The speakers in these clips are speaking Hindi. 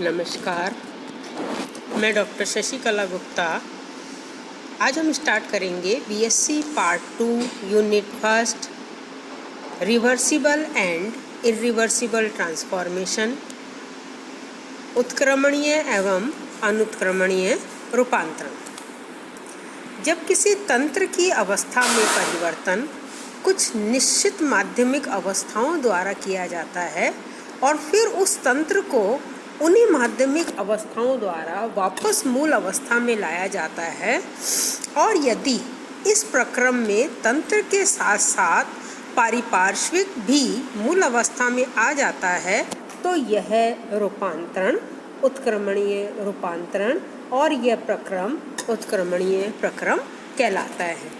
नमस्कार, मैं डॉक्टर शशिकला गुप्ता। आज हम स्टार्ट करेंगे BSc part 2 unit first, reversible and irreversible transformation, उत्क्रमणीय एवं अनुत्क्रमणीय रूपांतरण। जब किसी तंत्र की अवस्था में परिवर्तन कुछ निश्चित माध्यमिक अवस्थाओं द्वारा किया जाता है और फिर उस तंत्र को उन्हीं माध्यमिक अवस्थाओं द्वारा वापस मूल अवस्था में लाया जाता है, और यदि इस प्रक्रम में तंत्र के साथ साथ पारिपार्श्विक भी मूल अवस्था में आ जाता है, तो यह रूपांतरण उत्क्रमणीय रूपांतरण और यह प्रक्रम उत्क्रमणीय प्रक्रम कहलाता है।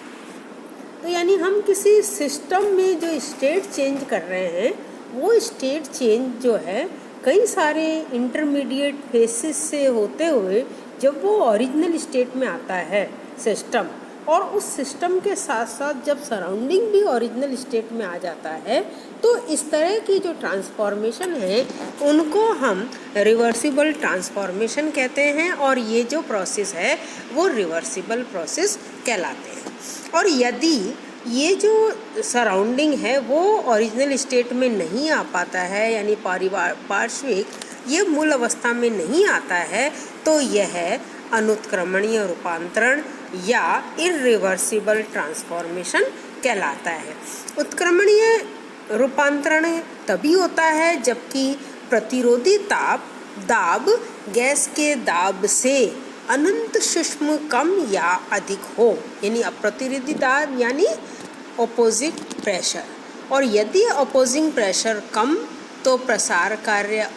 तो यानी हम किसी सिस्टम में जो स्टेट चेंज कर रहे हैं, वो स्टेट चेंज जो है कई सारे इंटरमीडिएट फेसेस से होते हुए जब वो ओरिजिनल स्टेट में आता है सिस्टम, और उस सिस्टम के साथ साथ जब सराउंडिंग भी ओरिजिनल स्टेट में आ जाता है, तो इस तरह की जो ट्रांसफॉर्मेशन है उनको हम रिवर्सिबल ट्रांसफॉर्मेशन कहते हैं, और ये जो प्रोसेस है वो रिवर्सिबल प्रोसेस कहलाते हैं। और यदि ये जो सराउंडिंग है वो ओरिजिनल स्टेट में नहीं आ पाता है, यानी पार्श्विक ये मूल अवस्था में नहीं आता है, तो यह अनुत्क्रमणीय रूपांतरण या इरिवर्सिबल ट्रांसफॉर्मेशन कहलाता है। उत्क्रमणीय रूपांतरण तभी होता है जबकि प्रतिरोधी दाब गैस के दाब से अनंत सूक्ष्म कम या अधिक हो, यानी अप्रतिरोधी दाब यानी ऑपोजिट प्रेशर। और यदि अपोजिंग प्रेशर कम तो प्रसार कार्य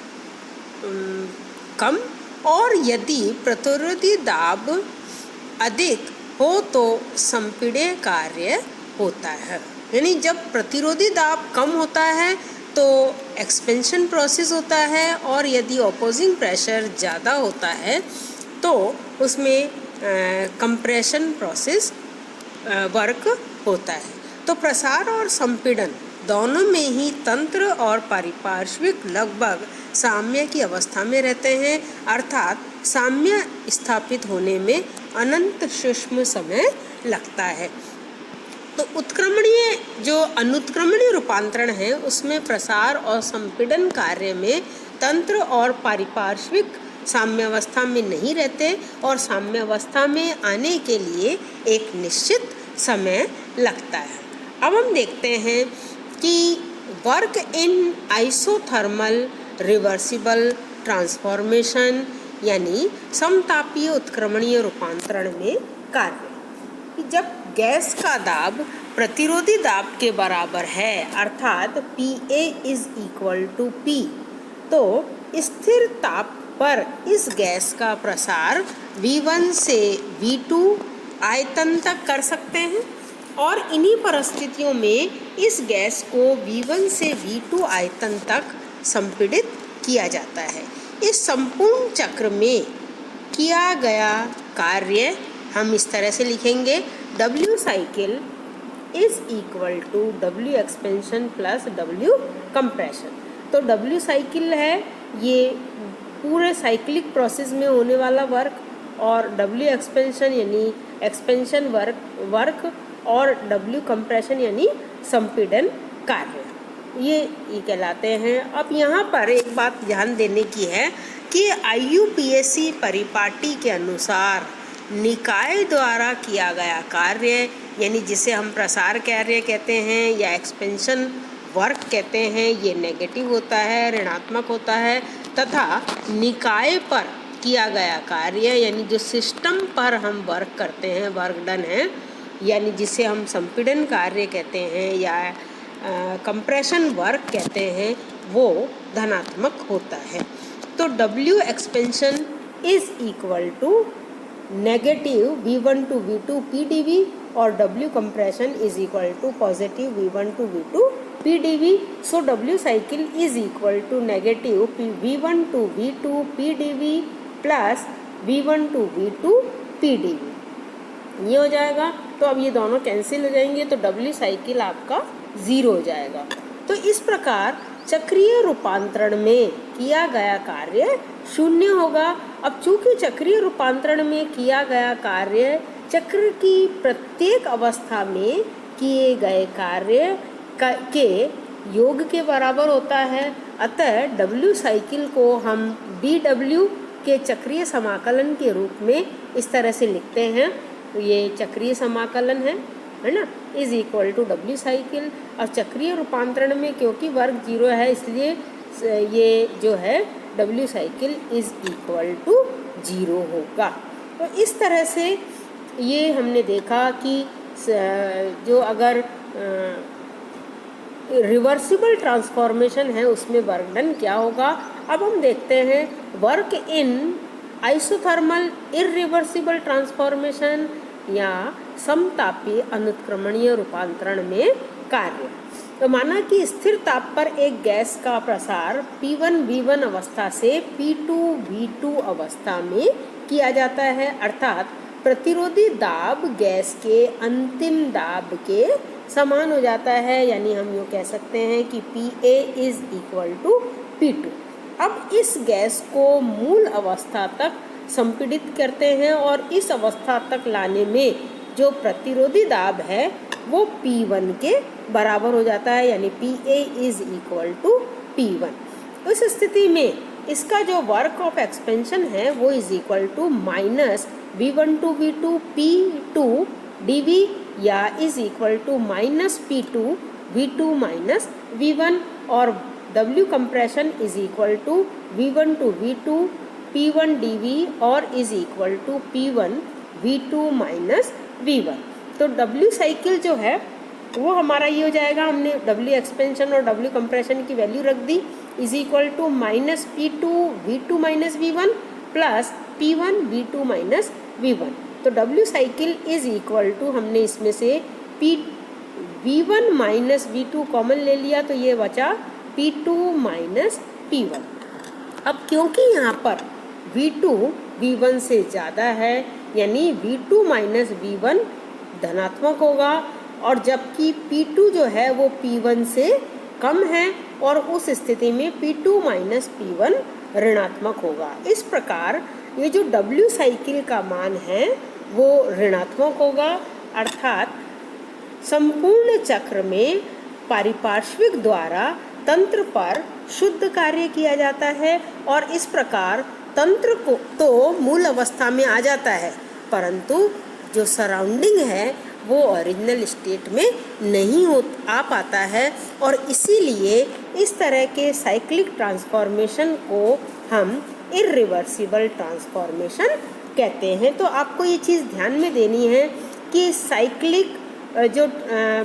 कम, और यदि प्रतिरोधी दाब अधिक हो तो संपीड़न कार्य होता है। यानी जब प्रतिरोधी दाब कम होता है तो एक्सपेंशन प्रोसेस होता है, और यदि अपोजिंग प्रेशर ज़्यादा होता है तो उसमें कंप्रेशन प्रोसेस वर्क होता है। तो प्रसार और संपीड़न दोनों में ही तंत्र और पारिपार्श्विक लगभग साम्य की अवस्था में रहते हैं, अर्थात साम्य स्थापित होने में अनंत सूक्ष्म समय लगता है। तो उत्क्रमणीय जो अनुत्क्रमणीय रूपांतरण है उसमें प्रसार और संपीड़न कार्य में तंत्र और पारिपार्श्विक साम्यावस्था में नहीं रहते, और साम्यावस्था में आने के लिए एक निश्चित समय लगता है। अब हम देखते हैं कि work in isothermal reversible transformation यानी समतापीय उत्क्रमणीय रूपांतरण में कार्य। जब गैस का दाब प्रतिरोधी दाब के बराबर है, अर्थात PA = P, तो स्थिर ताप पर इस गैस का प्रसार V1 से V2 आयतन तक कर सकते हैं, और इन्हीं परिस्थितियों में इस गैस को V1 से V2 आयतन तक संपीड़ित किया जाता है। इस संपूर्ण चक्र में किया गया कार्य हम इस तरह से लिखेंगे, W cycle = W expansion plus W compression. तो W साइकिल है ये पूरे साइक्लिक प्रोसेस में होने वाला वर्क, और W एक्सपेंशन यानी एक्सपेंशन वर्क और W कंप्रेशन यानी संपीड़न कार्य, ये कहलाते हैं। अब यहाँ पर एक बात ध्यान देने की है कि IUPAC परिपाटी के अनुसार निकाय द्वारा किया गया कार्य, यानी जिसे हम प्रसार कार्य कहते हैं या एक्सपेंशन वर्क कहते हैं, ये नेगेटिव होता है, ऋणात्मक होता है, तथा निकाय पर किया गया कार्य यानी जो सिस्टम पर हम वर्क करते हैं, वर्क डन है, यानी जिसे हम संपीड़न कार्य कहते हैं या कंप्रेशन वर्क कहते हैं, वो धनात्मक होता है। तो W expansion = negative V1 to V2 PdV और W compression = positive V1 to V2 PdV। So W cycle = negative V1 to V2 PdV plus V1 to V2 PdV, ये हो जाएगा। तो अब ये दोनों कैंसिल हो जाएंगे, तो W साइकिल आपका 0 हो जाएगा। तो इस प्रकार चक्रीय रूपांतरण में किया गया कार्य शून्य होगा। अब चूंकि चक्रीय रूपांतरण में किया गया कार्य चक्र की प्रत्येक अवस्था में किए गए कार्य के योग के बराबर होता है, अतः W साइकिल को हम dW के चक्रीय समाकलन के रूप में इस तरह से लिखते हैं। ये चक्रीय समाकलन है ना, is equal to W cycle. और चक्रीय रूपांतरण में क्योंकि वर्ग 0 है इसलिए ये जो है W cycle is equal to 0 होगा। तो इस तरह से ये हमने देखा कि जो अगर रिवर्सिबल ट्रांसफॉर्मेशन है उसमें वर्कडन क्या होगा। अब हम देखते हैं work in isothermal irreversible transformation या समतापी अनुत्क्रमणीय रूपांतरण में कार्य। तो माना कि स्थिर ताप पर एक गैस का प्रसार P1 V1 अवस्था से P2 V2 अवस्था में किया जाता है, अर्थात प्रतिरोधी दाब गैस के अंतिम दाब के समान हो जाता है, यानी हम यूँ कह सकते हैं कि PA is equal to P2। अब इस गैस को मूल अवस्था तक संपीड़ित करते हैं और इस अवस्था तक लाने में जो प्रतिरोधी दाब है वो P1 के बराबर हो जाता है, यानी PA is equal to P1। उस स्थिति में इसका जो वर्क ऑफ एक्सपेंशन है वो is equal to minus V1 to V2 P2 dV या is equal to minus P2 V2 minus V1 और W compression is equal to V1 to V2 P1 dV और is equal to P1 V2 minus V1। तो W साइकिल जो है वो हमारा ये हो जाएगा, हमने W एक्सपेंशन और W कंप्रेशन की वैल्यू रख दी, is equal to minus P2 V2 minus V1 plus P1 V2 minus V1। तो W cycle is equal to हमने इसमें से V1 माइनस V2 कॉमन ले लिया तो ये बचा P2 माइनस P1। अब क्योंकि यहाँ पर V2 V1 से ज़्यादा है यानी V2 माइनस V1 धनात्मक होगा और जबकि P2 जो है वो P1 से कम है और उस स्थिति में P2 माइनस P1 ऋणात्मक होगा। इस प्रकार ये जो W साइकिल का मान है वो ऋणात्मक होगा, अर्थात संपूर्ण चक्र में पारिपार्श्विक द्वारा तंत्र पर शुद्ध कार्य किया जाता है और इस प्रकार तंत्र को तो मूल अवस्था में आ जाता है, परंतु जो सराउंडिंग है वो ओरिजिनल स्टेट में नहीं आ पाता है और इसीलिए इस तरह के साइक्लिक ट्रांसफॉर्मेशन को हम इररिवर्सिबल ट्रांसफॉर्मेशन कहते हैं। तो आपको ये चीज़ ध्यान में देनी है कि साइक्लिक जो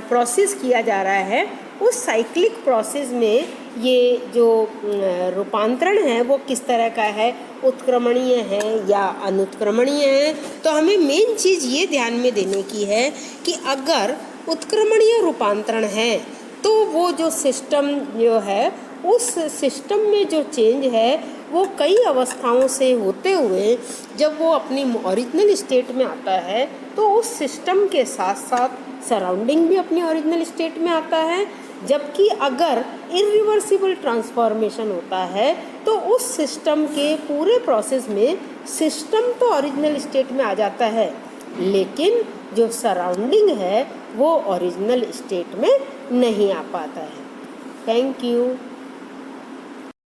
प्रोसेस किया जा रहा है उस साइक्लिक प्रोसेस में ये जो रूपांतरण है वो किस तरह का है, उत्क्रमणीय है या अनुत्क्रमणीय है। तो हमें मेन चीज़ ये ध्यान में देने की है कि अगर उत्क्रमणीय रूपांतरण है तो वो जो सिस्टम जो है उस सिस्टम में जो चेंज है वो कई अवस्थाओं से होते हुए जब वो अपनी ओरिजिनल स्टेट में आता है तो उस सिस्टम के साथ साथ सराउंडिंग भी अपनी ओरिजिनल स्टेट में आता है। जबकि अगर इररिवर्सिबल ट्रांसफॉर्मेशन होता है तो उस सिस्टम के पूरे प्रोसेस में सिस्टम तो ओरिजिनल स्टेट में आ जाता है लेकिन जो सराउंडिंग है वो ओरिजिनल स्टेट में नहीं आ पाता है। Thank you.